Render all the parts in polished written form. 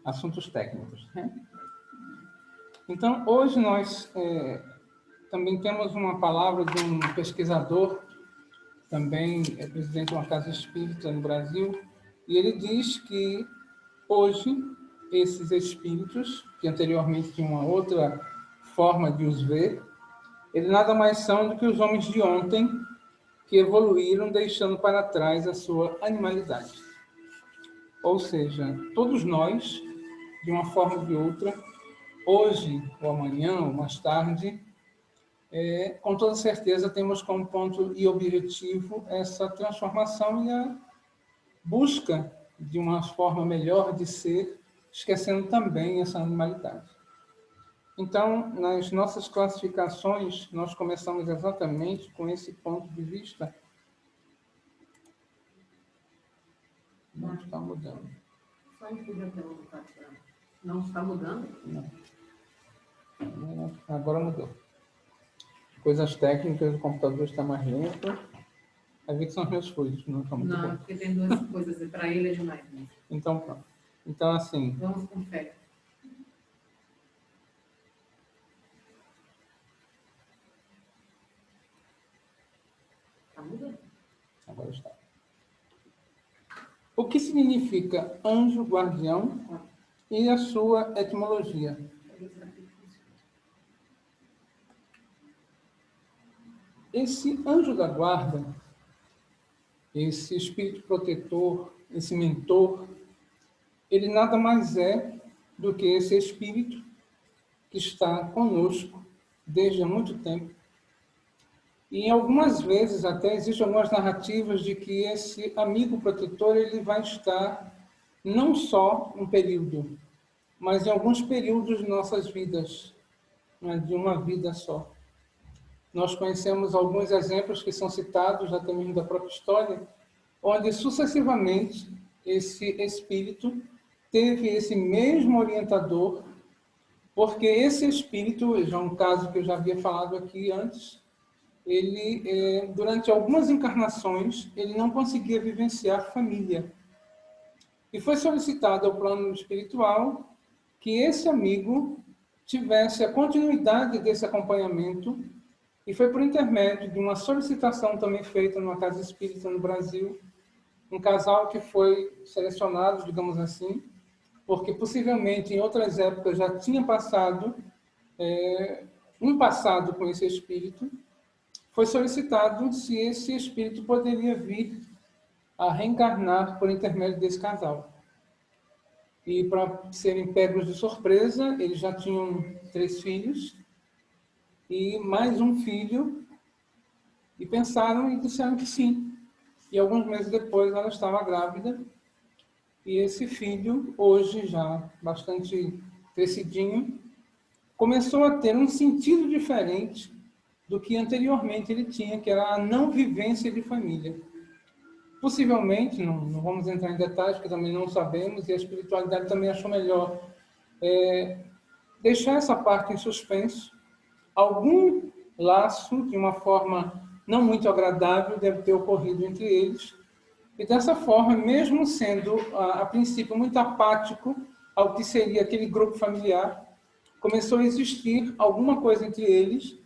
Assuntos técnicos. Então, hoje nós também temos uma palavra de um pesquisador, também é presidente de uma casa espírita no Brasil, e ele diz que hoje esses espíritos, que anteriormente tinham uma outra forma de os ver, eles nada mais são do que os homens de ontem que evoluíram deixando para trás a sua animalidade. Ou seja, todos nós, de uma forma ou de outra, hoje ou amanhã ou mais tarde, com toda certeza temos como ponto e objetivo essa transformação e a busca de uma forma melhor de ser, esquecendo também essa animalidade. Então, nas nossas classificações, nós começamos exatamente com esse ponto de vista. Não está mudando. Só incluir até o não está mudando? Não. Agora mudou. Coisas técnicas, o computador está mais lento. Às vezes são as minhas coisas, não está muito bom. Não, porque tem duas coisas, para ele é demais. Né? Então, pronto. Então, assim... Vamos com fé. Está mudando? Agora está. O que significa anjo guardião e a sua etimologia? Esse anjo da guarda, esse espírito protetor, esse mentor, ele nada mais é do que esse espírito que está conosco desde há muito tempo. E algumas vezes até existem algumas narrativas de que esse amigo protetor ele vai estar não só um período, mas em alguns períodos de nossas vidas, né, de uma vida só. Nós conhecemos alguns exemplos que são citados até mesmo da própria história, onde sucessivamente esse espírito teve esse mesmo orientador, porque esse espírito, já um caso que eu já havia falado aqui antes, ele, durante algumas encarnações, ele não conseguia vivenciar família. E foi solicitado ao plano espiritual que esse amigo tivesse a continuidade desse acompanhamento, e foi por intermédio de uma solicitação também feita numa casa espírita no Brasil, um casal que foi selecionado, digamos assim, porque possivelmente em outras épocas já tinha passado um passado com esse espírito, foi solicitado se esse espírito poderia vir a reencarnar por intermédio desse casal. E para serem pegos de surpresa, eles já tinham 3 filhos e mais um filho, e pensaram e disseram que sim. E alguns meses depois ela estava grávida, e esse filho, hoje já bastante crescidinho, começou a ter um sentido diferente do que anteriormente ele tinha, que era a não vivência de família. Possivelmente, não vamos entrar em detalhes, porque também não sabemos, e a espiritualidade também achou melhor deixar essa parte em suspenso. Algum laço, de uma forma não muito agradável, deve ter ocorrido entre eles, e dessa forma, mesmo sendo, a princípio, muito apático ao que seria aquele grupo familiar, começou a existir alguma coisa entre eles,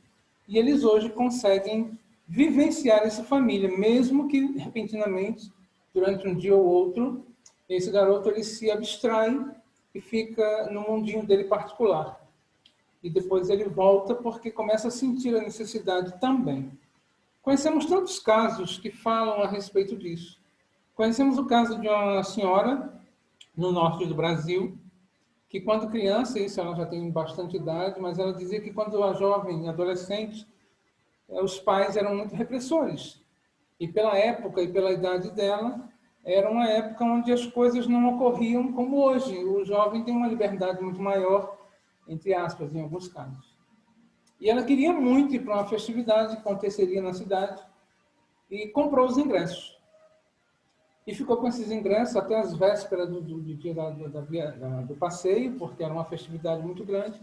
e eles hoje conseguem vivenciar essa família, mesmo que, repentinamente, durante um dia ou outro, esse garoto ele se abstrai e fica no mundinho dele particular. E depois ele volta porque começa a sentir a necessidade também. Conhecemos tantos casos que falam a respeito disso. Conhecemos o caso de uma senhora no norte do Brasil, que quando criança, isso ela já tem bastante idade, mas ela dizia que quando era jovem, adolescente, os pais eram muito repressores. E pela época e pela idade dela, era uma época onde as coisas não ocorriam como hoje. O jovem tem uma liberdade muito maior, entre aspas, em alguns casos. E ela queria muito ir para uma festividade que aconteceria na cidade e comprou os ingressos. E ficou com esses ingressos até as vésperas do dia do passeio, porque era uma festividade muito grande,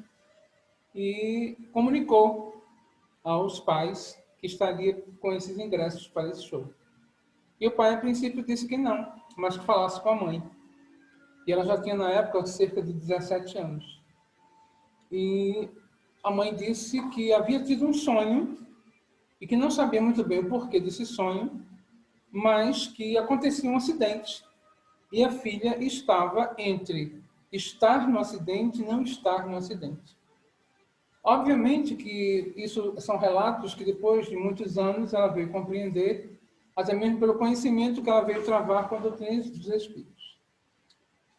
e comunicou aos pais que estaria com esses ingressos para esse show. E o pai, a princípio, disse que não, mas que falasse com a mãe. E ela já tinha, na época, cerca de 17 anos. E a mãe disse que havia tido um sonho e que não sabia muito bem o porquê desse sonho, mas que acontecia um acidente e a filha estava entre estar no acidente e não estar no acidente. Obviamente que isso são relatos que depois de muitos anos ela veio compreender, até mesmo pelo conhecimento que ela veio travar com a doutrina dos espíritos.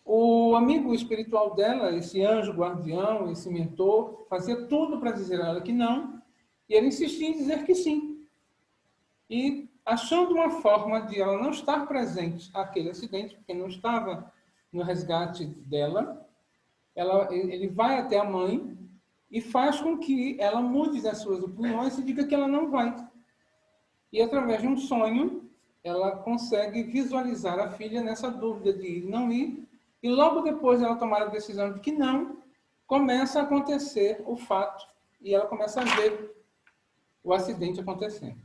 O amigo espiritual dela, esse anjo guardião, esse mentor, fazia tudo para dizer a ela que não, e ele insistia em dizer que sim. E achando uma forma de ela não estar presente àquele acidente, porque não estava no resgate dela, ele vai até a mãe e faz com que ela mude as suas opiniões e diga que ela não vai. E através de um sonho, ela consegue visualizar a filha nessa dúvida de ir, não ir, e logo depois de ela tomar a decisão de que não, começa a acontecer o fato, e ela começa a ver o acidente acontecendo.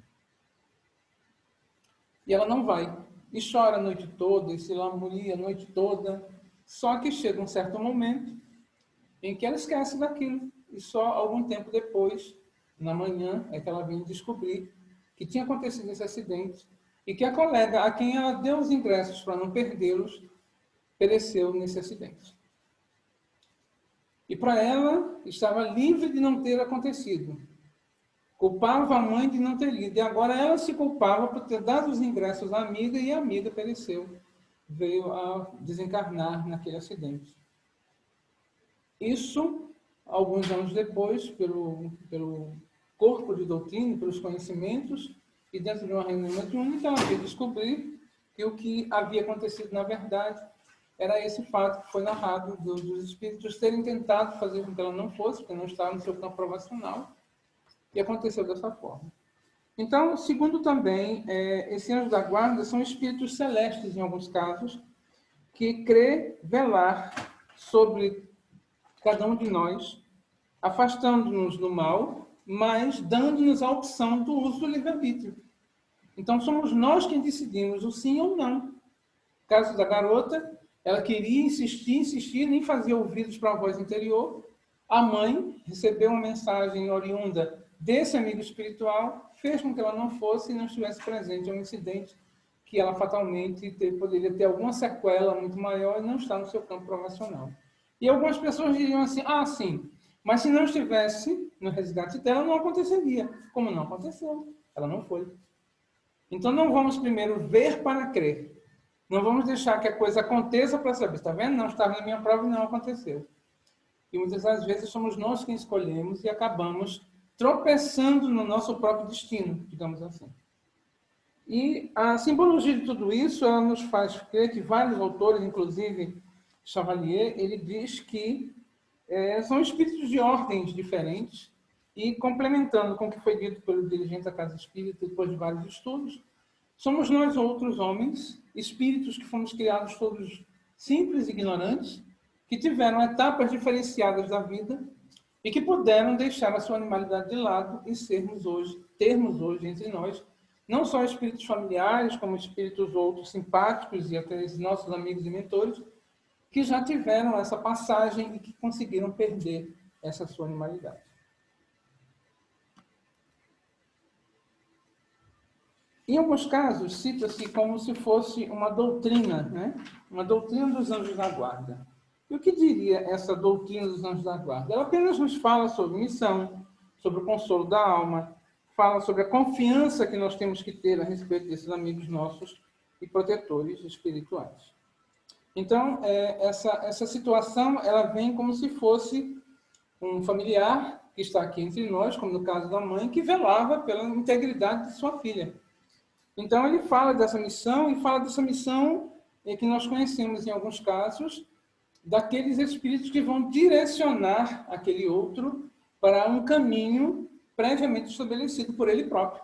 E ela não vai. E chora a noite toda, e se lamuria a noite toda. Só que chega um certo momento em que ela esquece daquilo. E só algum tempo depois, na manhã, é que ela vem descobrir que tinha acontecido esse acidente e que a colega a quem ela deu os ingressos para não perdê-los, pereceu nesse acidente. E para ela, estava livre de não ter acontecido. Culpava a mãe de não ter ido. E agora ela se culpava por ter dado os ingressos à amiga e a amiga pereceu. Veio a desencarnar naquele acidente. Isso, alguns anos depois, pelo corpo de doutrina, pelos conhecimentos, e dentro de uma reunião mediúnica, ela veio descobrir que o que havia acontecido, na verdade, era esse fato que foi narrado dos espíritos terem tentado fazer com que ela não fosse, porque não estava no seu campo provacional, e aconteceu dessa forma. Então, segundo também, esse anjo da guarda são espíritos celestes, em alguns casos, que crê velar sobre cada um de nós, afastando-nos do mal, mas dando-nos a opção do uso do livre-arbítrio. Então, somos nós quem decidimos o sim ou não. No caso da garota, ela queria insistir, nem fazia ouvidos para a voz interior. A mãe recebeu uma mensagem oriunda desse amigo espiritual, fez com que ela não fosse e não estivesse presente a um incidente que ela fatalmente poderia ter alguma sequela muito maior e não está no seu campo provacional. E algumas pessoas diriam assim, sim, mas se não estivesse no resgate dela, não aconteceria. Como não aconteceu? Ela não foi. Então não vamos primeiro ver para crer. Não vamos deixar que a coisa aconteça para saber. Está vendo? Não estava na minha prova e não aconteceu. E muitas das vezes somos nós quem escolhemos e acabamos tropeçando no nosso próprio destino, digamos assim. E a simbologia de tudo isso, ela nos faz crer que vários autores, inclusive Chevalier, ele diz que são espíritos de ordens diferentes e, complementando com o que foi dito pelo dirigente da Casa Espírita depois de vários estudos, somos nós outros homens, espíritos que fomos criados todos simples e ignorantes, que tiveram etapas diferenciadas da vida e que puderam deixar a sua animalidade de lado e termos hoje entre nós, não só espíritos familiares, como espíritos outros simpáticos e até nossos amigos e mentores, que já tiveram essa passagem e que conseguiram perder essa sua animalidade. Em alguns casos, cita-se como se fosse uma doutrina, né? Uma doutrina dos anjos da guarda. E o que diria essa doutrina dos anjos da guarda? Ela apenas nos fala sobre missão, sobre o consolo da alma, fala sobre a confiança que nós temos que ter a respeito desses amigos nossos e protetores espirituais. Então, essa situação, ela vem como se fosse um familiar que está aqui entre nós, como no caso da mãe, que velava pela integridade de sua filha. Então, ele fala dessa missão e fala dessa missão que nós conhecemos em alguns casos, daqueles espíritos que vão direcionar aquele outro para um caminho previamente estabelecido por ele próprio.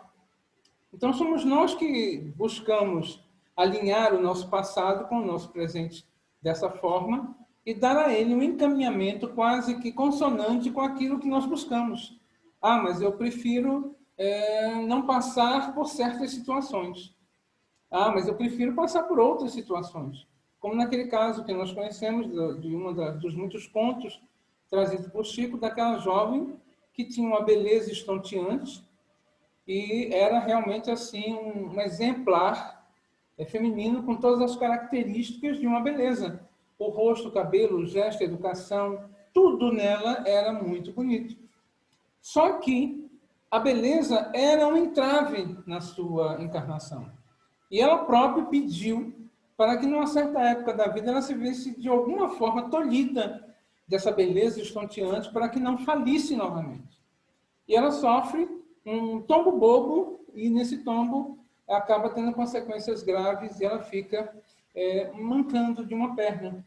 Então, somos nós que buscamos alinhar o nosso passado com o nosso presente dessa forma e dar a ele um encaminhamento quase que consonante com aquilo que nós buscamos. Mas eu prefiro não passar por certas situações. Mas eu prefiro passar por outras situações. como naquele caso que nós conhecemos de dos muitos contos trazidos por Chico, daquela jovem que tinha uma beleza estonteante e era realmente assim um exemplar feminino com todas as características de uma beleza. O rosto, o cabelo, o gesto, a educação, tudo nela era muito bonito. Só que a beleza era um entrave na sua encarnação. E ela própria pediu para que, numa certa época da vida, ela se visse de alguma forma tolhida dessa beleza estonteante para que não falisse novamente. E ela sofre um tombo bobo e, nesse tombo, acaba tendo consequências graves e ela fica mancando de uma perna.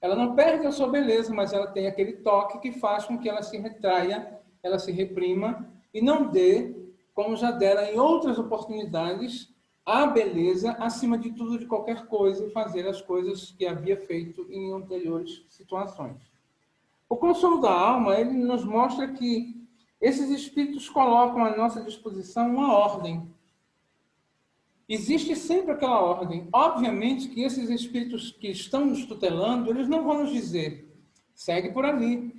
Ela não perde a sua beleza, mas ela tem aquele toque que faz com que ela se retraia, ela se reprima e não dê, como já dera em outras oportunidades, a beleza acima de tudo, de qualquer coisa, e fazer as coisas que havia feito em anteriores situações. O consolo da alma, ele nos mostra que esses espíritos colocam à nossa disposição uma ordem. Existe sempre aquela ordem. Obviamente que esses espíritos que estão nos tutelando, eles não vão nos dizer, segue por ali,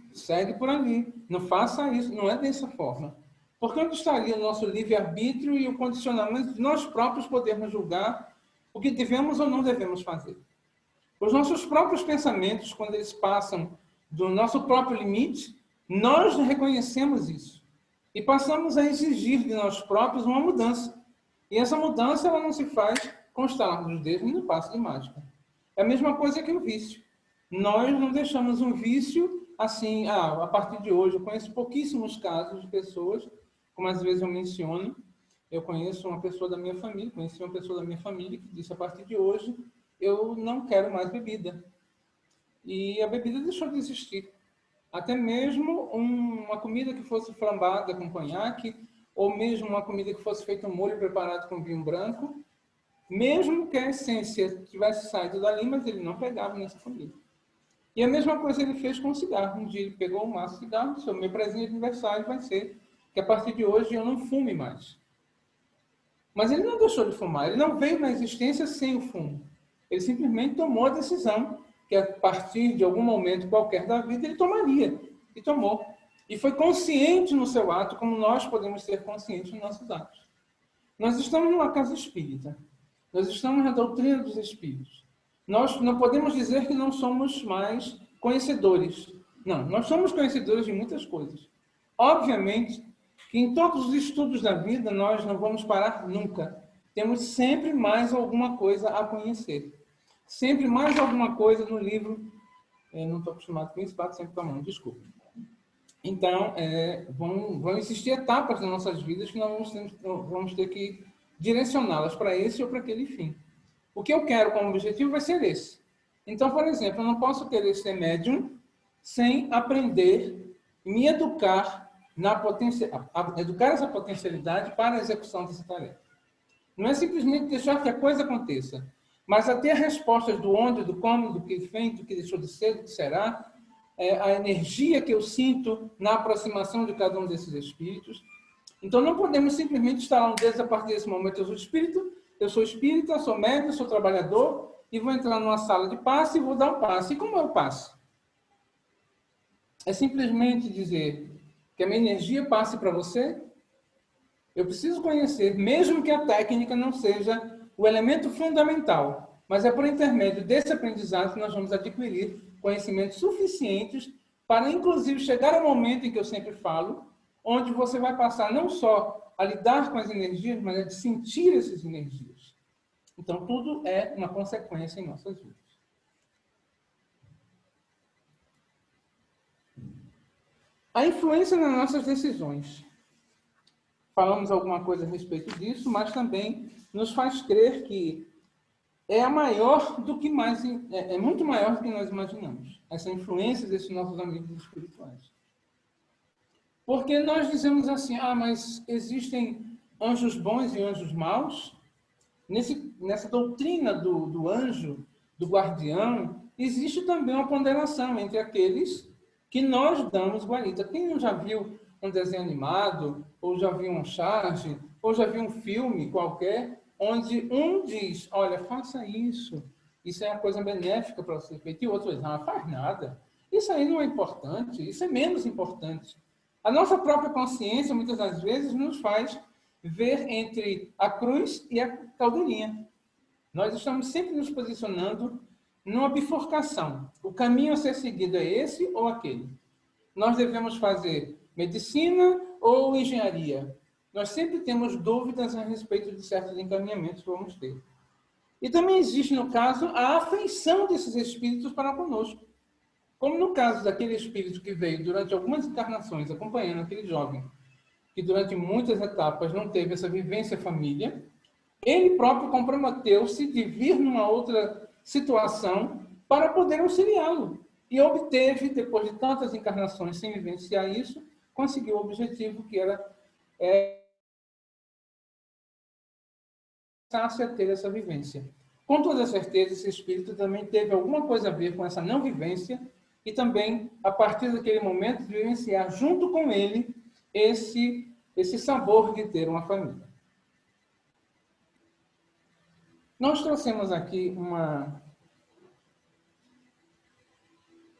não faça isso, não é dessa forma. Porque onde estaria o nosso livre-arbítrio e o condicionamento de nós próprios podermos julgar o que devemos ou não devemos fazer? Os nossos próprios pensamentos, quando eles passam do nosso próprio limite, nós reconhecemos isso. E passamos a exigir de nós próprios uma mudança. E essa mudança ela não se faz com estalar dos dedos nem no passo de mágica. É a mesma coisa que o vício. Nós não deixamos um vício assim, a partir de hoje. Eu conheço pouquíssimos casos de pessoas, como às vezes eu menciono. Eu conheci uma pessoa da minha família que disse, a partir de hoje, eu não quero mais bebida. E a bebida deixou de existir. Até mesmo uma comida que fosse flambada com conhaque, ou mesmo uma comida que fosse feita um molho preparado com vinho branco, mesmo que a essência tivesse saído dali, mas ele não pegava nessa comida. E a mesma coisa ele fez com o cigarro. Um dia ele pegou um maço de cigarro e disse, o meu presente de aniversário vai ser que a partir de hoje eu não fume mais. Mas ele não deixou de fumar, ele não veio na existência sem o fumo. Ele simplesmente tomou a decisão que a partir de algum momento qualquer da vida ele tomaria. E tomou. E foi consciente no seu ato, como nós podemos ser conscientes nos nossos atos. Nós estamos numa casa espírita. Nós estamos na doutrina dos espíritos. Nós não podemos dizer que não somos mais conhecedores. Não, nós somos conhecedores de muitas coisas. Obviamente que em todos os estudos da vida nós não vamos parar nunca. Temos sempre mais alguma coisa a conhecer. Sempre mais alguma coisa no livro. Eu não estou acostumado com isso, bato sempre com a mão, desculpa. Então, vão existir etapas nas nossas vidas que nós vamos ter que direcioná-las para esse ou para aquele fim. O que eu quero como objetivo vai ser esse. Então, por exemplo, eu não posso querer ser médium sem aprender e me educar educar essa potencialidade para a execução dessa tarefa. Não é simplesmente deixar que a coisa aconteça, mas a ter respostas do onde, do como, do que fez, do que deixou de ser, do que será, a energia que eu sinto na aproximação de cada um desses espíritos. Então, não podemos simplesmente instalar um dedo a partir desse momento. Eu sou espírita, sou médium, sou trabalhador, e vou entrar numa sala de passe e vou dar um passe. E como é o passe? É simplesmente dizer que a minha energia passe para você? Eu preciso conhecer, mesmo que a técnica não seja o elemento fundamental, mas é por intermédio desse aprendizado que nós vamos adquirir conhecimentos suficientes para, inclusive, chegar ao momento em que eu sempre falo, onde você vai passar não só a lidar com as energias, mas a de sentir essas energias. Então, tudo é uma consequência em nossas vidas. A influência nas nossas decisões. Falamos alguma coisa a respeito disso, mas também nos faz crer que é muito maior do que nós imaginamos. Essa influência desses nossos amigos espirituais. Porque nós dizemos assim, mas existem anjos bons e anjos maus? Nessa doutrina do anjo, do guardião, existe também uma ponderação entre aqueles que nós damos guarita. Quem não já viu um desenho animado, ou já viu um charge, ou já viu um filme qualquer, onde um diz, olha, faça isso, isso é a coisa benéfica para ser feita, e outros dizem, não faz nada. Isso aí não é importante, isso é menos importante. A nossa própria consciência, muitas das vezes, nos faz ver entre a cruz e a caldeirinha. Nós estamos sempre nos posicionando numa bifurcação. O caminho a ser seguido é esse ou aquele. Nós devemos fazer medicina ou engenharia. Nós sempre temos dúvidas a respeito de certos encaminhamentos que vamos ter. E também existe, no caso, a afeição desses espíritos para conosco. Como no caso daquele espírito que veio durante algumas encarnações acompanhando aquele jovem, que durante muitas etapas não teve essa vivência família, ele próprio comprometeu-se de vir numa outra situação para poder auxiliá-lo. E obteve, depois de tantas encarnações sem vivenciar isso, conseguiu o objetivo que era a ter essa vivência. Com toda certeza, esse espírito também teve alguma coisa a ver com essa não vivência e também, a partir daquele momento, vivenciar junto com ele esse sabor de ter uma família. Nós trouxemos aqui uma...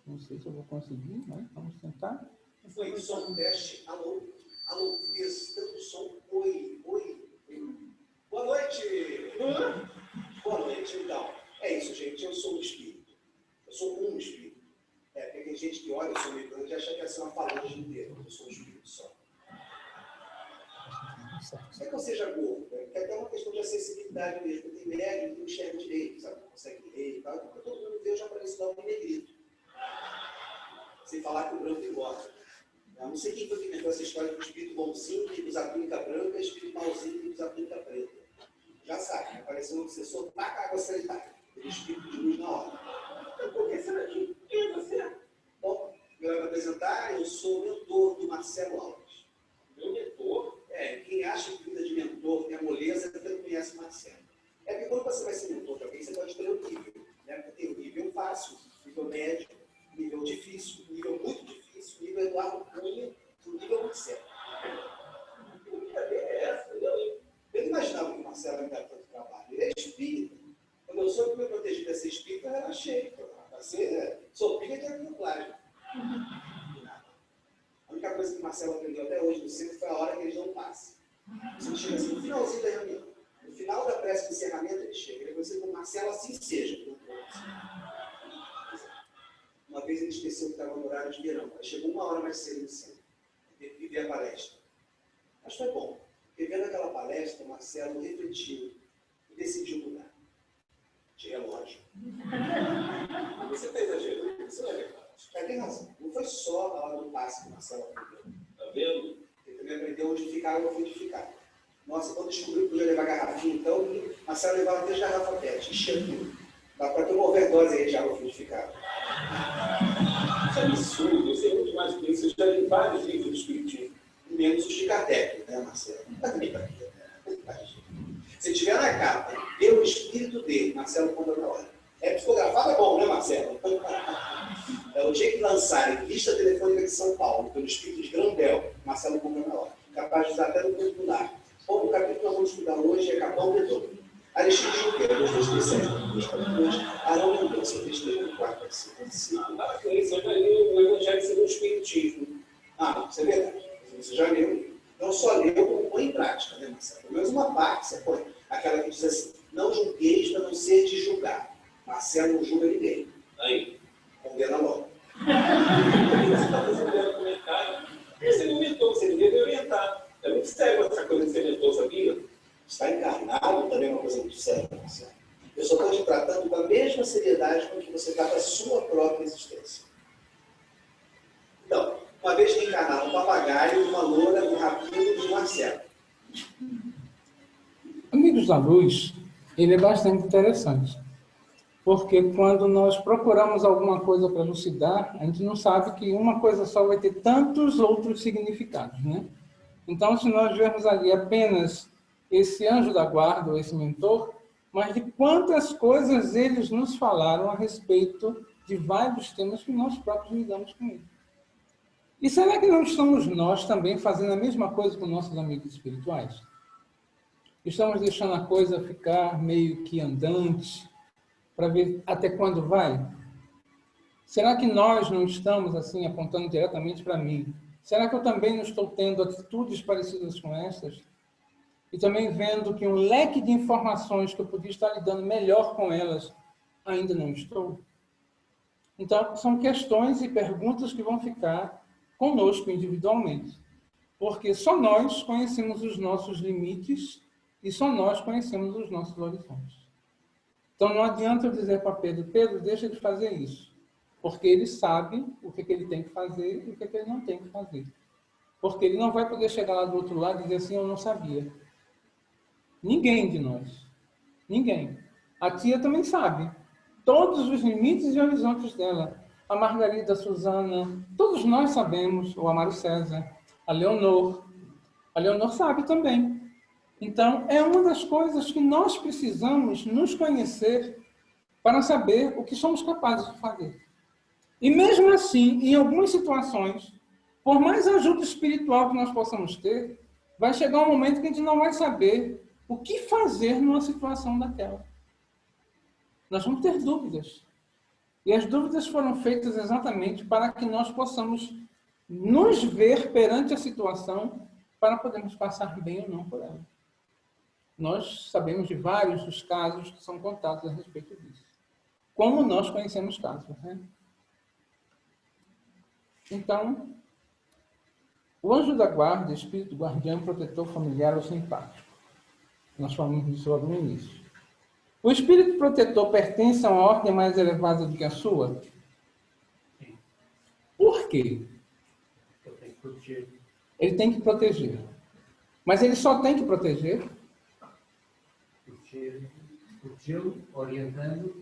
Não sei se eu vou conseguir, mas vamos tentar. Foi só um teste. Alô? Alô? Testando o som. Oi, oi. Boa noite. Boa noite, então. É isso, gente. Eu sou um espírito. Eu sou um espírito. Porque tem gente que olha, eu sou meio grande e acha que é uma falange inteira. Eu sou um espírito só. Não é que eu seja gordo, né? É até uma questão de acessibilidade mesmo. Tem médico que não enxerga direito, sabe? Não consegue ler e tal. Porque todo mundo vê, eu já apareci lá um negrito. Sem falar que o branco engorda. Eu não sei quem foi que inventou essa história do espírito bonzinho que usa túnica branca e espírito malzinho que usa túnica preta. Já sabe, apareceu um obsessor, taca água sanitária. Ele espírito de luz na hora. Então, por que será que quem é você? Bom, eu vou apresentar, eu sou o mentor do Marcelo Alves. Meu mentor? Quem acha que vida de mentor é moleza, até não conhece o Marcelo. Porque quando você vai ser mentor de alguém, você pode escolher o nível. Né? Porque tem o nível fácil, nível médio, nível difícil, nível muito difícil, nível Eduardo Cunha, o nível muito sério. Que brincadeira é essa? Eu não imaginava que o Marcelo me dava tanto trabalho. Ele é espírita. Quando eu soube que meu protegido ia ser espírita, eu relaxei. Sou filha de camuflagem. A única coisa que o Marcelo aprendeu até hoje no centro foi a hora que eles não passam. Você chega assim, no finalzinho da reunião. No final da prece de encerramento, ele chega. Ele é conhecido como Marcelo, assim seja. Uma vez ele esqueceu que estava no horário de verão. Aí chegou 1 hora mais cedo no centro. Teve que ver a palestra. Mas foi bom. Porque vendo aquela palestra, o Marcelo refletiu e decidiu mudar. De relógio. Você está exagerando. Isso não é verdade. Tem razão. Não foi só na hora do passe que o Marcelo aprendeu. Está vendo? Ele também aprendeu onde ficar e onde ficar. Nossa, quando descobriu que podia levar garrafinha, então, o Marcelo levava 3 garrafas PET, enchia tudo. Para ter uma overdose aí de água fluidificada. Isso é absurdo, eu sei muito mais do que isso. Eu já li vários livros do Espiritismo, menos os de Kardec, né, Marcelo? Se tiver na capa, pelo espírito dele, Marcelo conta na hora. Psicografado é bom, né, Marcelo? O dia que lançarem lista telefônica de São Paulo, pelo espírito de Grandel, Marcelo conta na hora. Capaz de usar até no ponto do lar. Bom, o capítulo que nós vamos estudar hoje é Capão Redondo. Alexandre Junqueira, 237, 242, Arão Mendonça, 334, 55. Isso eu já li o Evangelho segundo o Espiritismo. Isso é verdade. Você já leu. Não só leu, como põe em prática, né, Marcelo? Pelo menos uma parte você põe. Aquela que diz assim, não julgueis para não ser de julgar. Marcelo não julga ninguém. Aí, condena logo. Você está fazendo comentário. Você não mentou, você deveria me orientar. É muito sério essa coisa que você mentou, sabia? Está encarnado também é uma coisa muito séria, Marcelo. Eu só estou te tratando com a mesma seriedade com que você trata a sua própria existência. Então, uma vez que encarnaram um papagaio, uma loura, um rapinho de Marcelo. Amigos da Luz, ele é bastante interessante. Porque quando nós procuramos alguma coisa para elucidar, a gente não sabe que uma coisa só vai ter tantos outros significados, né? Então, se nós vermos ali apenas esse anjo da guarda, ou esse mentor, mas de quantas coisas eles nos falaram a respeito de vários temas que nós próprios lidamos com ele. E será que não estamos nós também fazendo a mesma coisa com nossos amigos espirituais? Estamos deixando a coisa ficar meio que andante, para ver até quando vai? Será que nós não estamos, assim, apontando diretamente para mim? Será que eu também não estou tendo atitudes parecidas com essas? E também vendo que um leque de informações que eu podia estar lidando melhor com elas, ainda não estou? Então, são questões e perguntas que vão ficar conosco individualmente. Porque só nós conhecemos os nossos limites e só nós conhecemos os nossos horizontes. Então, não adianta eu dizer para Pedro, Pedro, deixa de fazer isso. Porque ele sabe o que ele tem que fazer e o que ele não tem que fazer. Porque ele não vai poder chegar lá do outro lado e dizer assim, eu não sabia. Ninguém de nós. Ninguém. A tia também sabe. Todos os limites e horizontes dela. A Margarida, a Suzana, todos nós sabemos, o Amaro César, a Leonor. A Leonor sabe também. Então, é uma das coisas que nós precisamos nos conhecer para saber o que somos capazes de fazer. E mesmo assim, em algumas situações, por mais ajuda espiritual que nós possamos ter, vai chegar um momento que a gente não vai saber o que fazer numa situação daquela. Nós vamos ter dúvidas. E as dúvidas foram feitas exatamente para que nós possamos nos ver perante a situação para podermos passar bem ou não por ela. Nós sabemos de vários dos casos que são contados a respeito disso. Como nós conhecemos casos, né? Então, o anjo da guarda, espírito guardião, protetor familiar ou simpático. Nós falamos disso logo no início. O espírito protetor pertence a uma ordem mais elevada do que a sua? Sim. Por quê? Eu tenho que proteger. Ele tem que proteger. Mas ele só tem que proteger? Protegê-lo, orientando.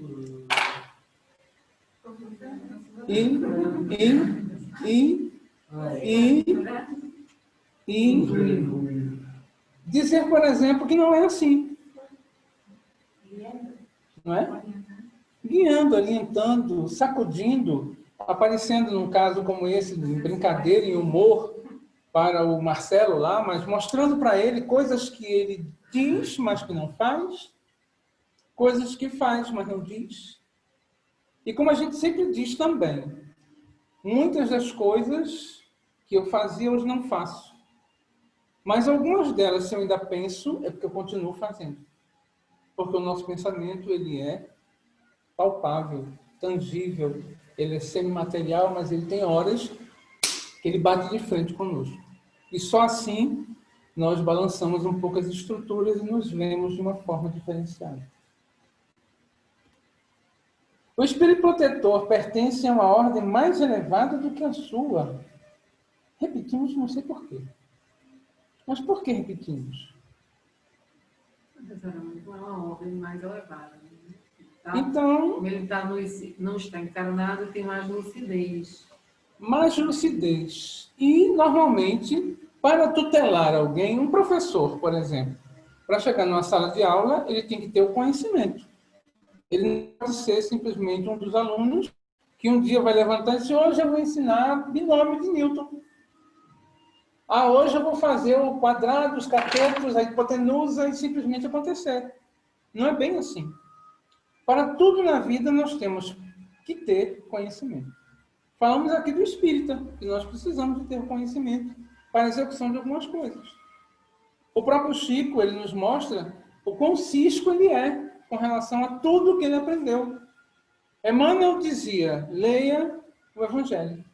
Dizer, por exemplo, que não é assim. Não é? Guiando, orientando, sacudindo, aparecendo num caso como esse, de brincadeira e humor para o Marcelo lá, mas mostrando para ele coisas que ele diz, mas que não faz, coisas que faz, mas não diz. E como a gente sempre diz também, muitas das coisas que eu fazia, hoje não faço. Mas algumas delas, se eu ainda penso, é porque eu continuo fazendo. Porque o nosso pensamento, ele é palpável, tangível, ele é semimaterial, mas ele tem horas que ele bate de frente conosco. E só assim nós balançamos um pouco as estruturas e nos vemos de uma forma diferenciada. O espírito protetor pertence a uma ordem mais elevada do que a sua. Repetimos, não sei porquê. Mas por que repetimos? É uma ordem mais elevada. Tá? Então, Como ele não está encarnado, tem mais lucidez. mais lucidez. E, normalmente, para tutelar alguém, um professor, por exemplo, para chegar numa sala de aula, ele tem que ter o conhecimento. Ele não pode ser simplesmente um dos alunos que um dia vai levantar e dizer, hoje eu vou ensinar binômio de Newton. Hoje eu vou fazer o quadrado, os catetos, a hipotenusa e simplesmente acontecer. Não é bem assim. Para tudo na vida nós temos que ter conhecimento. Falamos aqui do espírita, que nós precisamos de ter conhecimento para a execução de algumas coisas. O próprio Chico, ele nos mostra o quão cisco ele é com relação a tudo que ele aprendeu. Emmanuel dizia, leia o Evangelho.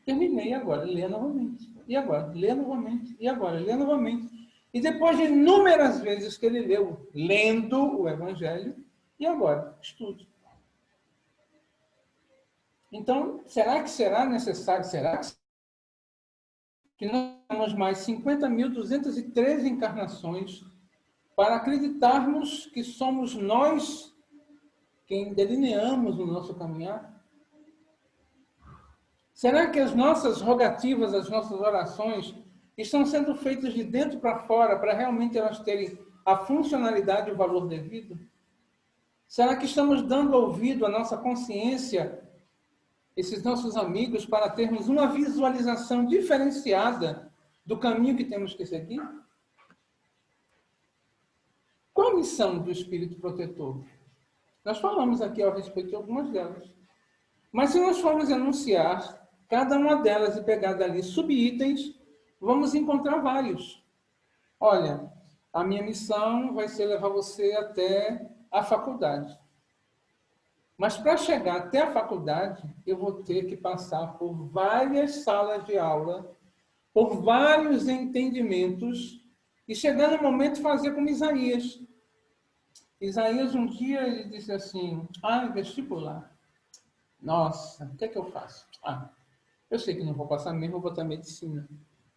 Terminei agora, leia novamente. E agora, leia novamente. E agora, leia novamente. E depois de inúmeras vezes que ele leu, lendo o Evangelho, e agora, estude. Então, será que será necessário, que nós temos mais 50.213 encarnações para acreditarmos que somos nós quem delineamos o nosso caminhar? Será que as nossas rogativas, as nossas orações estão sendo feitas de dentro para fora para realmente elas terem a funcionalidade e o valor devido? Será que estamos dando ouvido à nossa consciência, esses nossos amigos, para termos uma visualização diferenciada do caminho que temos que seguir? Qual a missão do Espírito Protetor? Nós falamos aqui a respeito de algumas delas. Mas se nós formos enunciar cada uma delas e pegar dali subitens, vamos encontrar vários. Olha, a minha missão vai ser levar você até a faculdade. Mas para chegar até a faculdade, eu vou ter que passar por várias salas de aula, por vários entendimentos, e chegar no momento de fazer como Isaías. Isaías, um dia, ele disse assim, vestibular. Nossa, o que é que eu faço? Eu sei que não vou passar mesmo, vou botar medicina.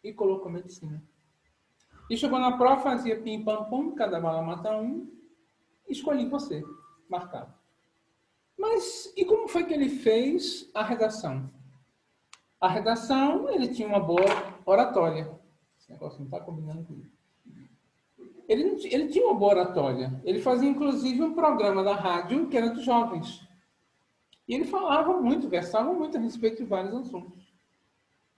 E colocou medicina. E chegou na prova, fazia pim, pam, pum, cada bala mata um, escolhi você, marcado. Mas, e como foi que ele fez a redação? A redação, ele tinha uma boa oratória. Esse negócio não está combinando comigo. Ele tinha uma boa oratória. Ele fazia, inclusive, um programa da rádio que era dos jovens. E ele falava muito, versava muito a respeito de vários assuntos.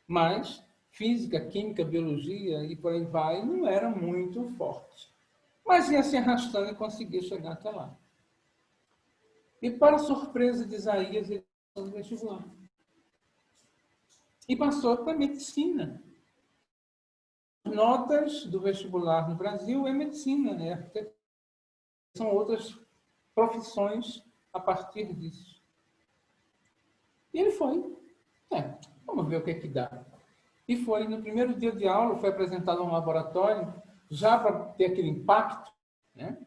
Mas física, química, biologia e por aí vai, não era muito forte. Mas ia se arrastando e conseguia chegar até lá. E para a surpresa de Isaías, ele passou no vestibular. E passou para medicina. As notas do vestibular no Brasil é medicina, né? São outras profissões a partir disso. E ele foi. Vamos ver o que é que dá. E foi, no primeiro dia de aula, foi apresentado um laboratório, já para ter aquele impacto, né?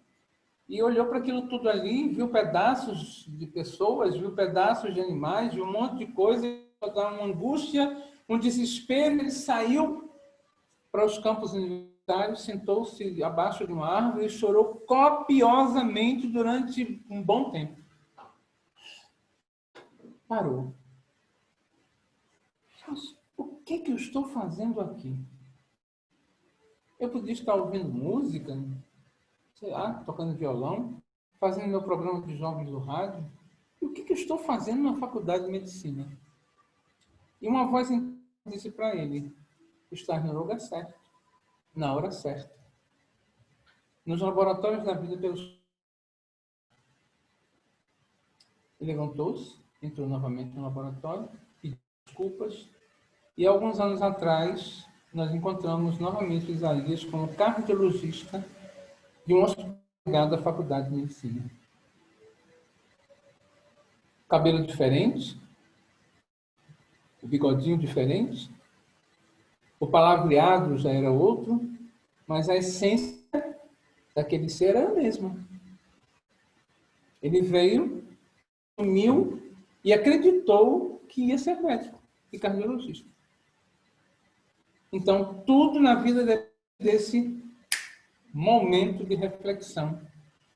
E olhou para aquilo tudo ali, viu pedaços de pessoas, viu pedaços de animais, viu um monte de coisa, dar uma angústia, um desespero. Ele saiu para os campos universitários, sentou-se abaixo de uma árvore e chorou copiosamente durante um bom tempo. Parou. Mas o que eu estou fazendo aqui? Eu podia estar ouvindo música, sei lá, tocando violão, fazendo meu programa de jovens do rádio. E o que eu estou fazendo na faculdade de medicina? E uma voz disse para ele, estar no lugar certo, na hora certa. Nos laboratórios da vida pelos... Ele levantou-se, entrou novamente no laboratório, pediu desculpas, e alguns anos atrás nós encontramos novamente Isaías como cardiologista de um hospital ligado à faculdade de medicina. Cabelo diferente, o bigodinho diferente, o palavreado já era outro, mas a essência daquele ser era a mesma. Ele veio, sumiu e acreditou que ia ser médico e cardiologista. Então, tudo na vida desse momento de reflexão.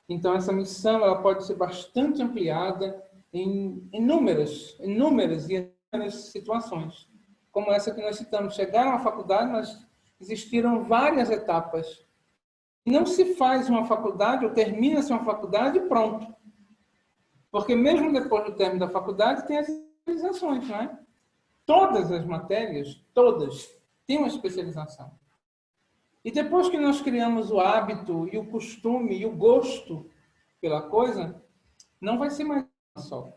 Então, essa missão ela pode ser bastante ampliada em inúmeras situações. Como essa que nós citamos. Chegaram à faculdade, mas existiram várias etapas. Não se faz uma faculdade, ou termina-se uma faculdade e pronto. Porque mesmo depois do término da faculdade, tem as especializações, não é? Todas as matérias, todas, têm uma especialização. E depois que nós criamos o hábito, e o costume, e o gosto pela coisa, não vai ser mais uma só.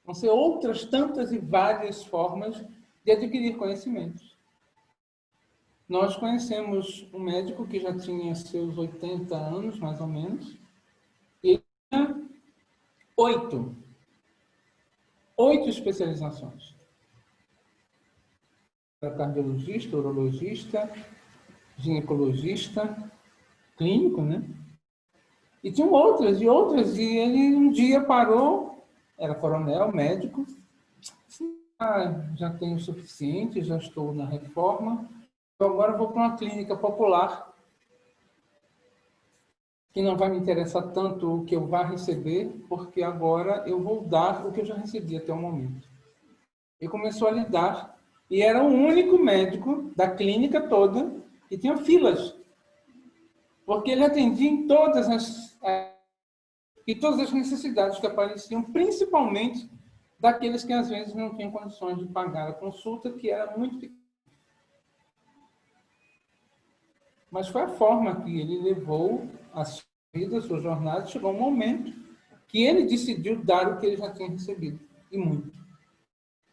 Vão ser outras tantas e várias formas de adquirir conhecimentos. Nós conhecemos um médico que já tinha seus 80 anos, mais ou menos, e ele tinha 8 especializações. Era cardiologista, urologista, ginecologista, clínico, né? E tinham outras, e ele um dia parou, era coronel, médico, já tenho o suficiente, já estou na reforma, agora vou para uma clínica popular, que não vai me interessar tanto o que eu vá receber, porque agora eu vou dar o que eu já recebi até o momento. E começou a lidar, e era o único médico da clínica toda que tinha filas, porque ele atendia em todas as necessidades que apareciam, principalmente daqueles que às vezes não tinham condições de pagar a consulta, que era muito pequena. Mas foi a forma que ele levou a sua vida, a sua jornada. Chegou um momento que ele decidiu dar o que ele já tinha recebido, e muito.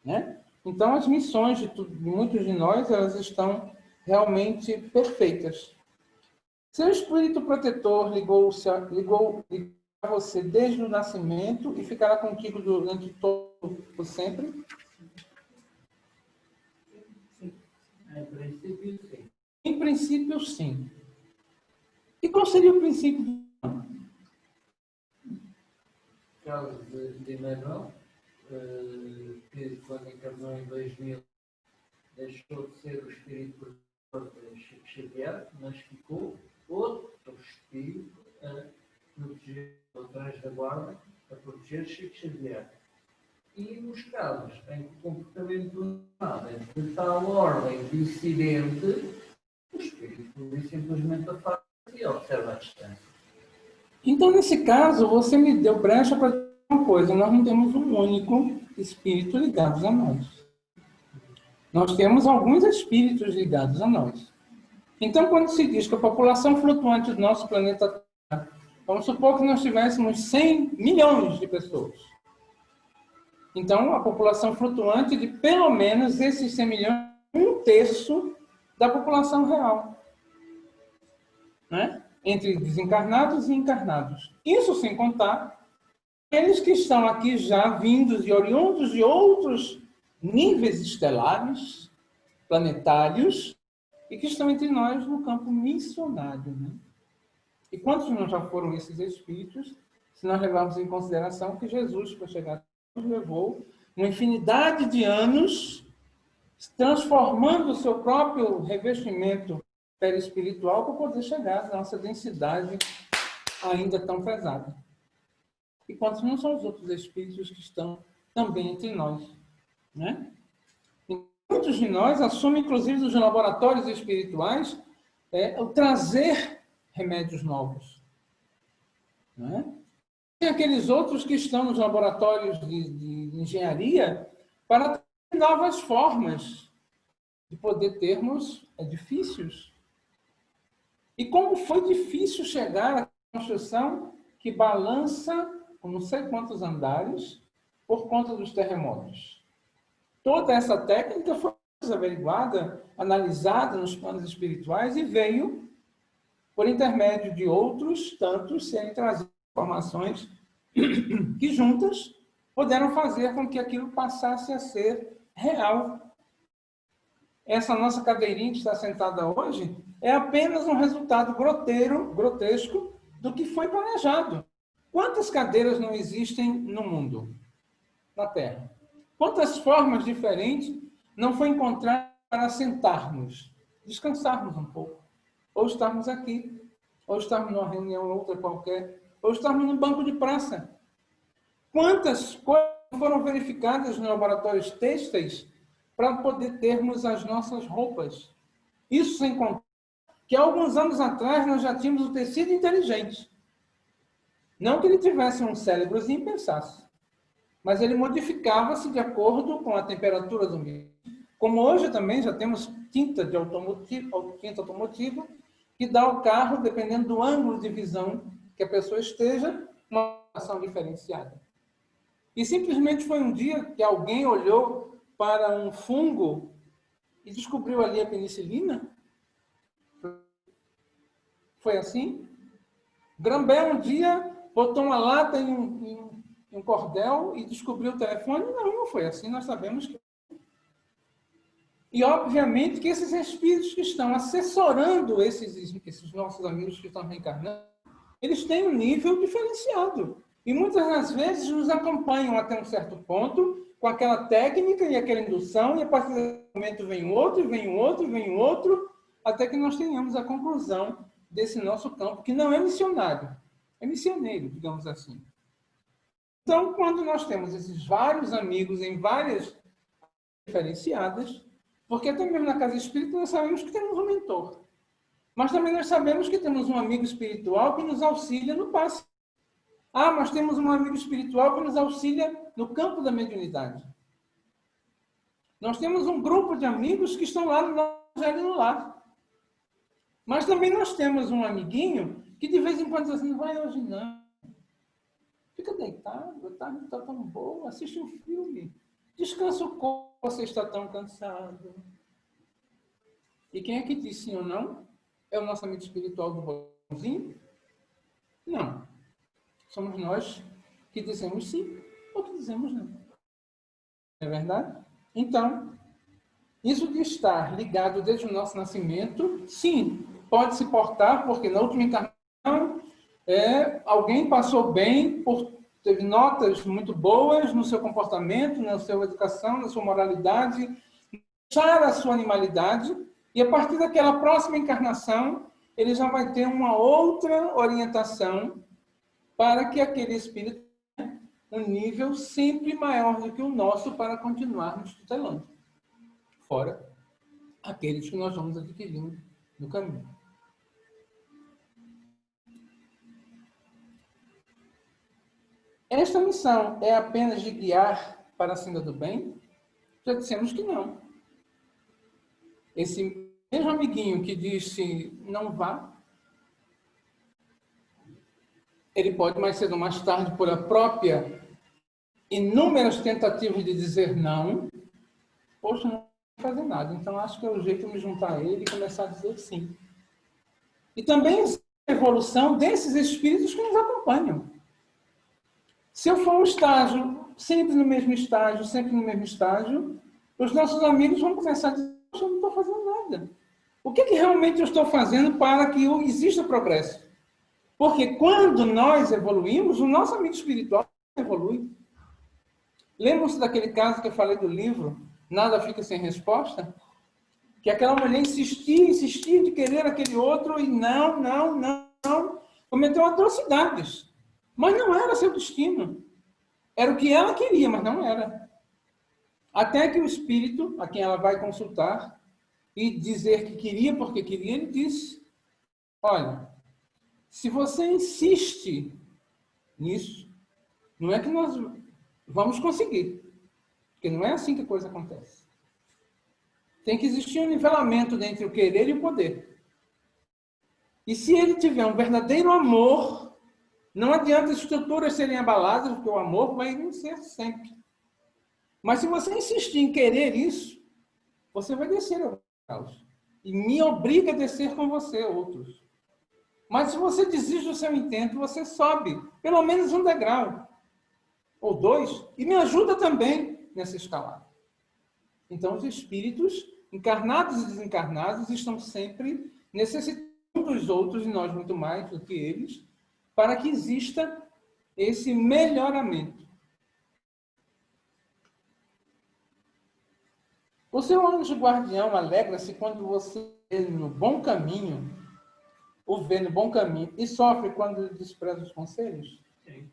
Né? Então, as missões de muitos de nós, elas estão realmente perfeitas. Seu espírito protetor ligou a você desde o nascimento e ficará contigo durante todo o sempre? Em princípio, sim. Em princípio, sim. E qual seria o princípio? O caso de Emmanuel, que quando encarnou em 2000, deixou de ser o espírito protetor de Chico Xavier, mas ficou outro espírito a proteger atrás da guarda, a proteger Chico Xavier. E nos casos em que o comportamento do nada é de tal ordem dissidente, o espírito simplesmente afasta e observa a distância. Então, nesse caso, você me deu brecha para dizer uma coisa: nós não temos um único espírito ligado a nós. Nós temos alguns espíritos ligados a nós. Então, quando se diz que a população flutuante do nosso planeta Terra, vamos supor que nós tivéssemos 100 milhões de pessoas. Então, a população flutuante de pelo menos esses 100 milhões, 1/3 da população real. Né? Entre desencarnados e encarnados. Isso sem contar aqueles que estão aqui já vindos e oriundos de outros níveis estelares, planetários, e que estão entre nós no campo missionário. Né? E quantos não já foram esses espíritos, se nós levarmos em consideração que Jesus, para chegar, nos levou uma infinidade de anos, transformando o seu próprio revestimento perispiritual para poder chegar à nossa densidade ainda tão pesada. E quantos não são os outros espíritos que estão também entre nós? Né? E muitos de nós assumem, inclusive nos laboratórios espirituais, o trazer remédios novos. Né? Tem aqueles outros que estão nos laboratórios de engenharia para ter novas formas de poder termos edifícios. E como foi difícil chegar à construção que balança com não sei quantos andares por conta dos terremotos. Toda essa técnica foi averiguada, analisada nos planos espirituais e veio, por intermédio de outros tantos, serem trazidas informações que juntas puderam fazer com que aquilo passasse a ser real. Essa nossa cadeirinha que está sentada hoje é apenas um resultado grotesco do que foi planejado. Quantas cadeiras não existem no mundo, na Terra? Quantas formas diferentes não foi encontrar para sentarmos, descansarmos um pouco? Ou estarmos aqui, ou estarmos numa reunião outra qualquer, ou estarmos num banco de praça. Quantas coisas foram verificadas nos laboratórios têxteis para poder termos as nossas roupas? Isso sem contar que alguns anos atrás nós já tínhamos o tecido inteligente. Não que ele tivesse um cérebrozinho e pensasse, mas ele modificava-se de acordo com a temperatura do ambiente. Como hoje também já temos tinta automotiva, que dá ao carro, dependendo do ângulo de visão que a pessoa esteja, uma ação diferenciada. E simplesmente foi um dia que alguém olhou para um fungo e descobriu ali a penicilina. Foi assim? Grambé um dia botou uma lata em um cordel e descobriu o telefone? Não foi assim, nós sabemos que... E, obviamente, que esses espíritos que estão assessorando esses nossos amigos que estão reencarnando, eles têm um nível diferenciado. E, muitas das vezes, nos acompanham até um certo ponto, com aquela técnica e aquela indução, e, a partir do momento, vem outro, vem outro, vem outro, até que nós tenhamos a conclusão desse nosso campo, que não é missionário, é missioneiro, digamos assim. Então, quando nós temos esses vários amigos em várias diferenciadas, porque até mesmo na casa espírita nós sabemos que temos um mentor, mas também nós sabemos que temos um amigo espiritual que nos auxilia no passe. Ah, mas temos um amigo espiritual que nos auxilia no campo da mediunidade. Nós temos um grupo de amigos que estão lá no nosso Evangelho no Lar. Mas também nós temos um amiguinho que de vez em quando diz assim, não vai hoje não. Fica tarde está tão boa, assiste um filme. Descansa o corpo, você está tão cansado. E quem é que diz sim ou não? É o nosso amigo espiritual do bonzinho? Não. Somos nós que dizemos sim ou que dizemos não. É verdade? Então, isso de estar ligado desde o nosso nascimento, sim, pode se portar, porque na última encarnação alguém passou bem, teve notas muito boas no seu comportamento, na sua educação, na sua moralidade, deixar a sua animalidade, e a partir daquela próxima encarnação, ele já vai ter uma outra orientação para que aquele espírito tenha um nível sempre maior do que o nosso para continuarmos tutelando. Fora aqueles que nós vamos adquirindo no caminho. Esta missão é apenas de guiar para a senda do bem? Já dissemos que não. Esse mesmo amiguinho que disse não vá, ele pode mais cedo ou mais tarde, por a própria inúmeras tentativas de dizer não, poxa, não vou fazer nada. Então, acho que é o jeito de me juntar a ele e começar a dizer sim. E também existe a evolução desses espíritos que nos acompanham. Se eu for um estágio, sempre no mesmo estágio, os nossos amigos vão começar a dizer, poxa, eu não estou fazendo nada. O que realmente eu estou fazendo para que exista progresso? Porque quando nós evoluímos, o nosso amigo espiritual evolui. Lembram-se daquele caso que eu falei do livro, Nada Fica Sem Resposta? Que aquela mulher insistia de querer aquele outro e não, cometeu atrocidades. Mas não era seu destino. Era o que ela queria, mas não era. Até que o espírito, a quem ela vai consultar, e dizer que queria porque queria, ele disse, olha, se você insiste nisso, não é que nós vamos conseguir. Porque não é assim que a coisa acontece. Tem que existir um nivelamento entre o querer e o poder. E se ele tiver um verdadeiro amor, não adianta as estruturas serem abaladas, porque o amor vai vencer sempre. Mas se você insistir em querer isso, você vai descer ao caos. E me obriga a descer com você, outros. Mas se você desiste do seu intento, você sobe pelo menos um degrau, ou dois, e me ajuda também nessa escalada. Então, os espíritos, encarnados e desencarnados, estão sempre necessitando dos outros, e nós muito mais do que eles, para que exista esse melhoramento. O seu anjo guardião alegra-se quando você vê no bom caminho, o vê no bom caminho, e sofre quando despreza os conselhos? Sim.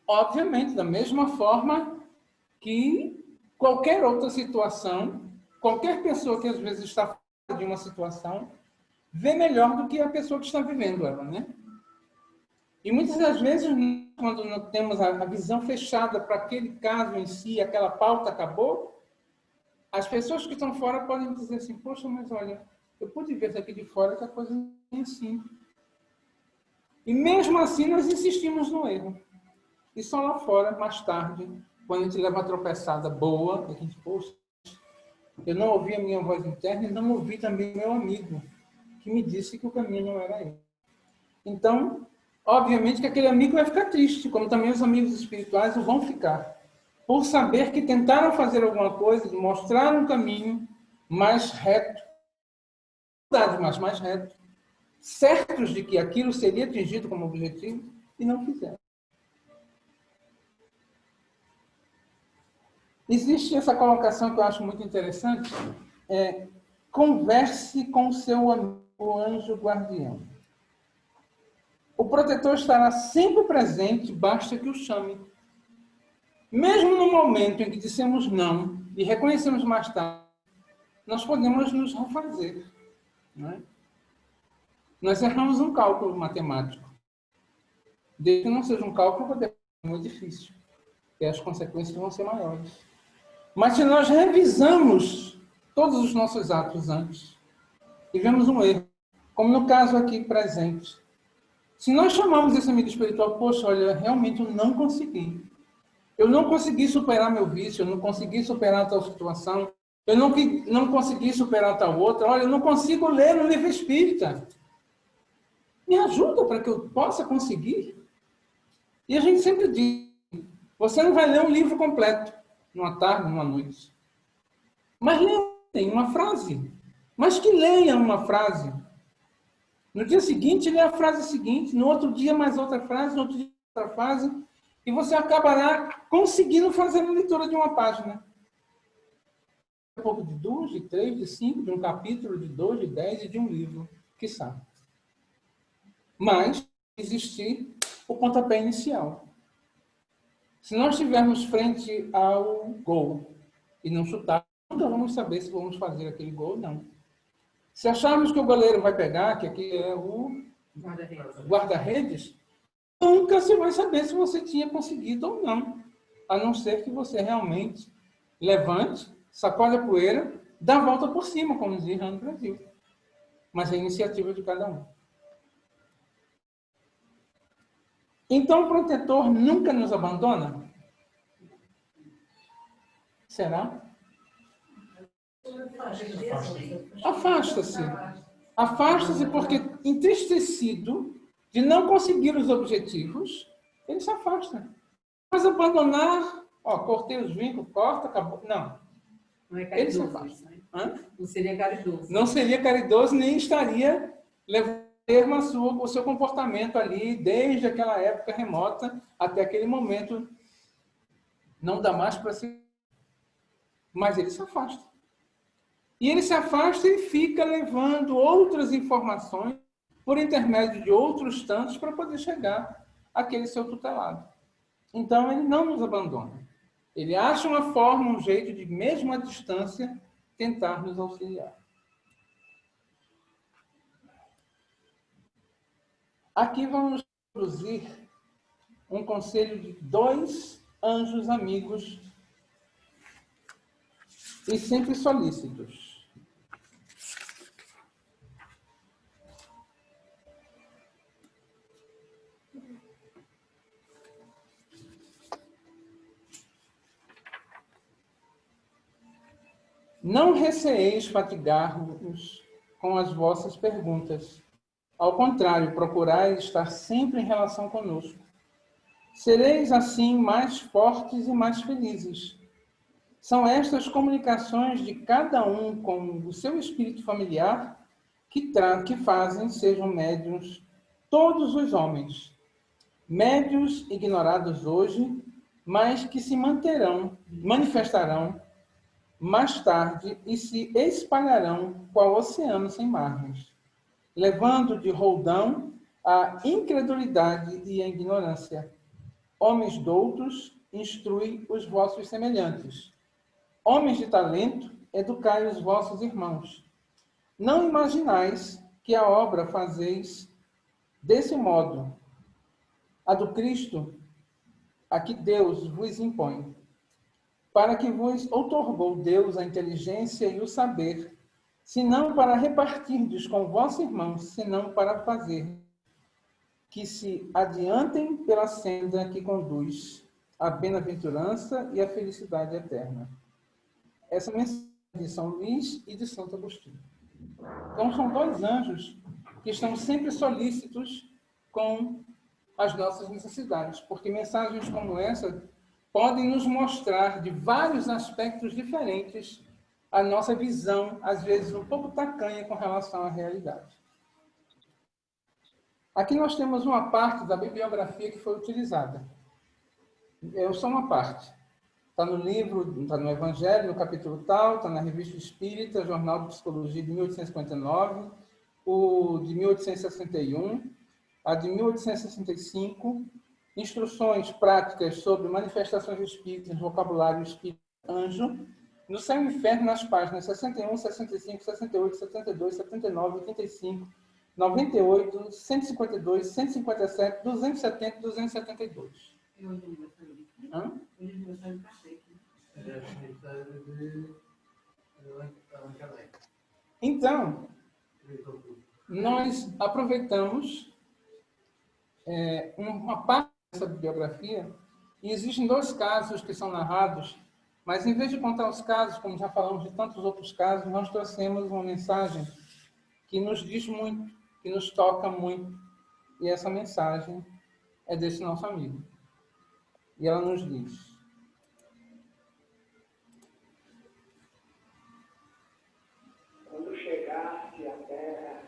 Obviamente, da mesma forma que qualquer outra situação, qualquer pessoa que às vezes está fora de uma situação, vê melhor do que a pessoa que está vivendo ela, né? E muitas das vezes, quando nós temos a visão fechada para aquele caso em si, aquela pauta acabou, as pessoas que estão fora podem dizer assim, poxa, mas olha, eu pude ver daqui de fora que a coisa não é assim. E mesmo assim, nós insistimos no erro. E só lá fora, mais tarde, quando a gente leva uma tropeçada boa, a gente, poxa, eu não ouvi a minha voz interna e não ouvi também o meu amigo, que me disse que o caminho não era ele. Então, obviamente que aquele amigo vai ficar triste, como também os amigos espirituais o vão ficar, por saber que tentaram fazer alguma coisa, de mostrar um caminho mais reto, mas mais reto, certos de que aquilo seria atingido como objetivo, e não fizeram. Existe essa colocação que eu acho muito interessante, converse com o seu amigo anjo guardião. O protetor estará sempre presente, basta que o chame. Mesmo no momento em que dissemos não e reconhecemos mais tarde, nós podemos nos refazer. Não é? Nós erramos um cálculo matemático. Desde que não seja um cálculo, pode ser muito difícil, porque as consequências vão ser maiores. Mas se nós revisamos todos os nossos atos antes e vemos um erro, como no caso aqui presente, Se nós chamamos esse amigo espiritual, poxa, olha, realmente eu não consegui. Eu não consegui superar meu vício, eu não consegui superar tal situação, eu não consegui superar tal outra. Olha, eu não consigo ler no livro espírita. Me ajuda para que eu possa conseguir. E a gente sempre diz, você não vai ler um livro completo, numa tarde, numa noite. Mas leia uma frase. Mas que leia uma frase. No dia seguinte, lê a frase seguinte, no outro dia mais outra frase, no outro dia outra frase, e você acabará conseguindo fazer a leitura de uma página. Um pouco de 2, de 3, de 5, de um capítulo, de 2, de 10 e de um livro, quiçá. Mas existir o pontapé inicial. Se nós estivermos frente ao gol e não chutar, nunca vamos saber se vamos fazer aquele gol ou não. Se acharmos que o goleiro vai pegar, que aqui é o guarda-redes, nunca se vai saber se você tinha conseguido ou não. A não ser que você realmente levante, sacode a poeira, dá a volta por cima, como dizia no Brasil. Mas é a iniciativa de cada um. Então, o protetor nunca nos abandona? Será? Afasta-se. Afasta-se porque, entristecido de não conseguir os objetivos, ele se afasta. Mas abandonar, cortei os vínculos, corta, acabou. Não. Não é caridoso isso, né? Não seria caridoso. Não seria caridoso, nem estaria levando o seu comportamento ali, desde aquela época remota até aquele momento. Não dá mais para se... Mas ele se afasta. E ele se afasta e fica levando outras informações por intermédio de outros tantos para poder chegar àquele seu tutelado. Então, ele não nos abandona. Ele acha uma forma, um jeito de, mesmo à distância, tentar nos auxiliar. Aqui vamos produzir um conselho de 2 anjos amigos e sempre solícitos. Não receeis fatigar-vos com as vossas perguntas. Ao contrário, procurai estar sempre em relação conosco. Sereis, assim, mais fortes e mais felizes. São estas comunicações de cada um com o seu espírito familiar que fazem sejam médiuns todos os homens. Médiuns ignorados hoje, mas que se manifestarão mais tarde e se espalharão qual oceano sem margens, levando de roldão a incredulidade e a ignorância. Homens doutos, instrui os vossos semelhantes. Homens de talento, educai os vossos irmãos. Não imaginais que a obra fazeis desse modo, a do Cristo, a que Deus vos impõe, para que vos outorgou Deus a inteligência e o saber, senão para repartirdes com vossos irmãos, senão para fazer que se adiantem pela senda que conduz à bem-aventurança e à felicidade eterna. Essa mensagem de São Luís e de Santo Agostinho. Então, são 2 anjos que estão sempre solícitos com as nossas necessidades, porque mensagens como essa podem nos mostrar de vários aspectos diferentes a nossa visão, às vezes um pouco tacanha com relação à realidade. Aqui nós temos uma parte da bibliografia que foi utilizada. É só uma parte. Está no livro, está no Evangelho, no capítulo tal, está na Revista Espírita, Jornal de Psicologia de 1859, o de 1861, a de 1865, Instruções práticas sobre manifestações espíritas, vocabulário espírita anjo, no Céu e Inferno, nas páginas 61, 65, 68, 72, 79, 85, 98, 152, 157, 270 e 272. Hã? Então, nós aproveitamos uma parte dessa bibliografia, e existem 2 casos que são narrados, mas em vez de contar os casos, como já falamos de tantos outros casos, nós trouxemos uma mensagem que nos diz muito, que nos toca muito, e essa mensagem é desse nosso amigo. E ela nos diz: quando chegaste à terra,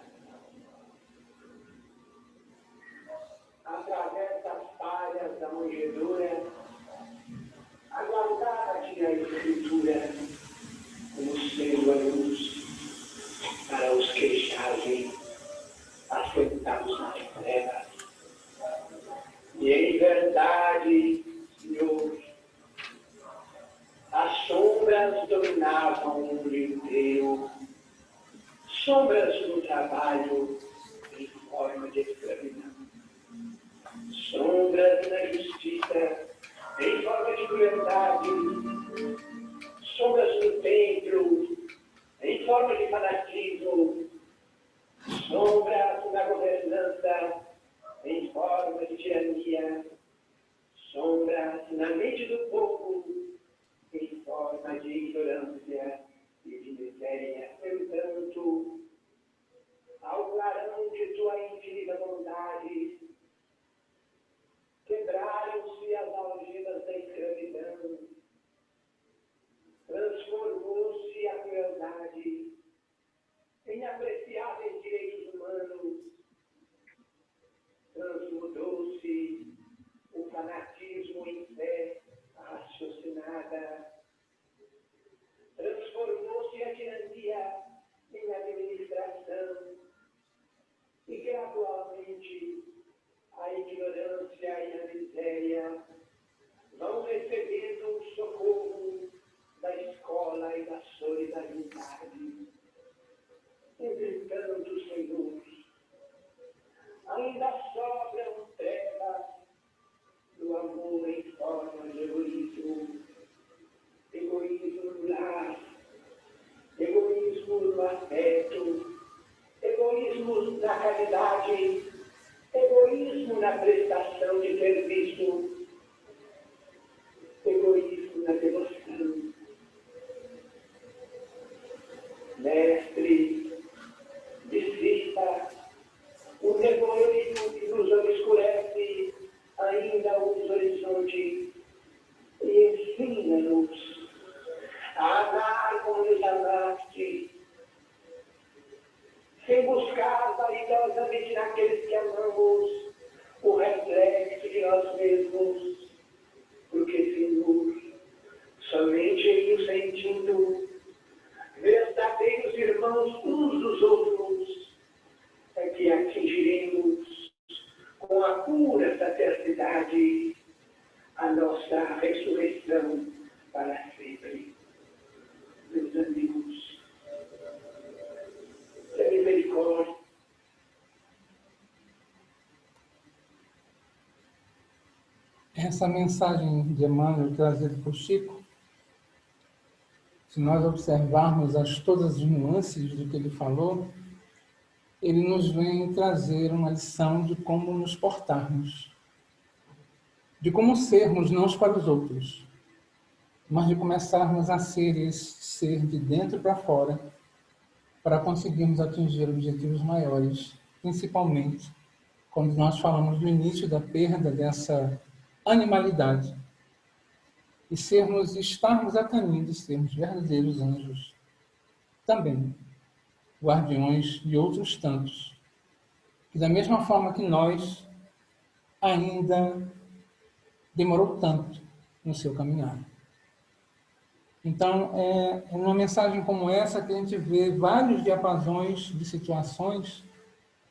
através das palhas da manjedoura, aguardava-te a Escritura como sendo a luz para os que jazem assentados nas trevas. E em verdade, Senhor, as sombras dominavam o mundo inteiro, sombras do trabalho em forma de escravidão, sombras da justiça em forma de crueldade, sombras do templo em forma de fanatismo, sombras da governança em forma de tirania, sombras na mente do povo em forma de ignorância e de miséria. Entanto, ao clarão de tua infinita bondade, quebraram-se as algemas da escravidão, transformou-se a crueldade em apreciáveis direitos humanos, transmudou-se o fanatismo em fé raciocinada, transformou-se a tirania em administração e gradualmente a ignorância e a miséria vão recebendo o socorro da escola e da solidariedade. Entretanto, Senhor, ainda sobram trevas do amor em forma de egoísmo, egoísmo no lar, egoísmo no afeto, egoísmo na caridade, egoísmo na prestação de serviço, egoísmo na devoção. Mestre, dissipa o nevoeiro que nos obscurece ainda os horizontes e ensina-nos a amar como nos amaste, sem buscar vaidosamente naqueles que amamos o reflexo de nós mesmos, porque, Senhor, somente em o sentindo verdadeiros irmãos uns dos outros é que atingiremos com a pura fraternidade a nossa ressurreição para sempre. Meus amigos, é misericórdia. Essa mensagem de Emmanuel trazida por Chico, se nós observarmos todas as nuances do que ele falou, ele nos vem trazer uma lição de como nos portarmos, de como sermos não para os outros, mas de começarmos a ser esse ser de dentro para fora, para conseguirmos atingir objetivos maiores, principalmente quando nós falamos do início da perda dessa animalidade, e estarmos a caminho de sermos verdadeiros anjos, também guardiões de outros tantos, que da mesma forma que nós, ainda demorou tanto no seu caminhar. Então, é uma mensagem como essa que a gente vê vários diapasões de situações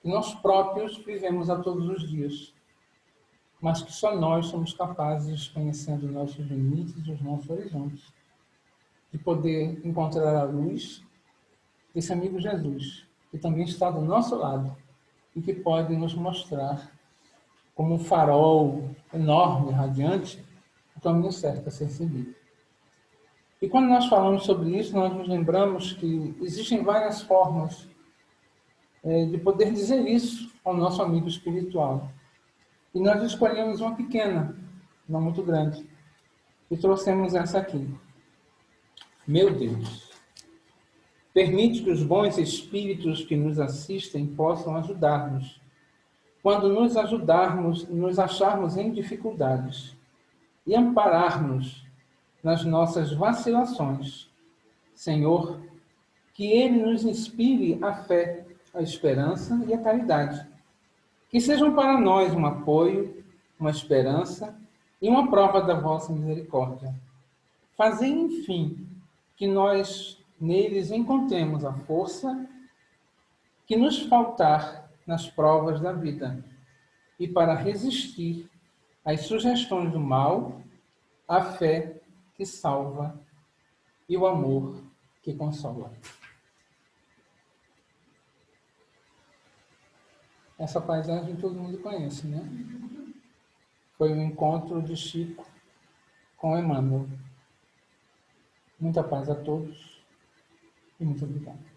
que nós próprios vivemos a todos os dias, mas que só nós somos capazes, conhecendo nossos limites e os nossos horizontes, de poder encontrar a luz desse amigo Jesus, que também está do nosso lado e que pode nos mostrar, como um farol enorme, radiante, o caminho certo a ser seguido. E quando nós falamos sobre isso, nós nos lembramos que existem várias formas de poder dizer isso ao nosso amigo espiritual. E nós escolhemos uma pequena, não muito grande, e trouxemos essa aqui. Meu Deus, permite que os bons espíritos que nos assistem possam ajudar-nos. Quando nos ajudarmos, nos acharmos em dificuldades e amparar-nos nas nossas vacilações. Senhor, que Ele nos inspire a fé, a esperança e a caridade. Que sejam para nós um apoio, uma esperança e uma prova da vossa misericórdia. Fazei, enfim, que nós neles encontremos a força que nos faltar nas provas da vida e para resistir às sugestões do mal, a fé que salva e o amor que consola. Essa paisagem todo mundo conhece, né? Foi o encontro de Chico com Emmanuel. Muita paz a todos e muito obrigado.